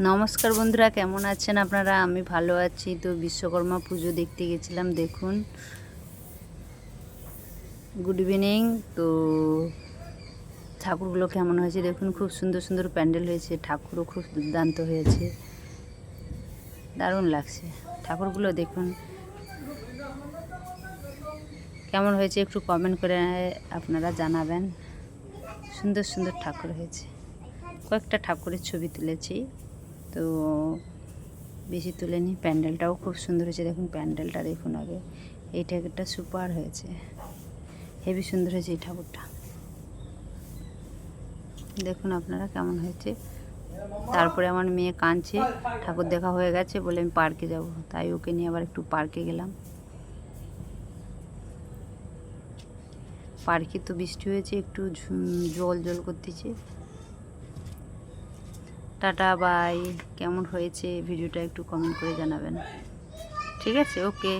নমস্কার বন্ধুরা, কেমন আছেন আপনারা? আমি ভালো আছি। তো বিশ্বকর্মা পুজো দেখতে গেছিলাম। দেখুন, গুড ইভিনিং। তো ঠাকুরগুলো কেমন হয়েছে দেখুন, খুব সুন্দর সুন্দর প্যান্ডেল হয়েছে, ঠাকুরও খুব দুর্দান্ত হয়েছে, দারুণ লাগছে। ঠাকুরগুলো দেখুন কেমন হয়েছে, একটু কমেন্ট করে আপনারা জানাবেন। সুন্দর সুন্দর ঠাকুর হয়েছে। কয়েকটা ঠাকুরের ছবি তুলেছি, তো বেশি তুলেনি। প্যান্ডেলটাও খুব সুন্দর হয়েছে, দেখুন প্যান্ডেলটা দেখুন আগে। এই ঠাকুরটা সুপার হয়েছে, হেভি সুন্দর হয়েছে এই ঠাকুরটা। দেখুন আপনারা কেমন হয়েছে। তারপরে আমার মেয়ে কাঁদছে, ঠাকুর দেখা হয়ে গেছে বলে আমি পার্কে যাব, তাই ওকে নিয়ে আবার একটু পার্কে গেলাম। পার্কে তো বৃষ্টি হয়েছে, একটু জল জল করতেছে। Tata bye. কেমন হয়েছে ভিডিওটা একটু কমেন্ট করে জানাবেন। ঠিক আছে, ওকে।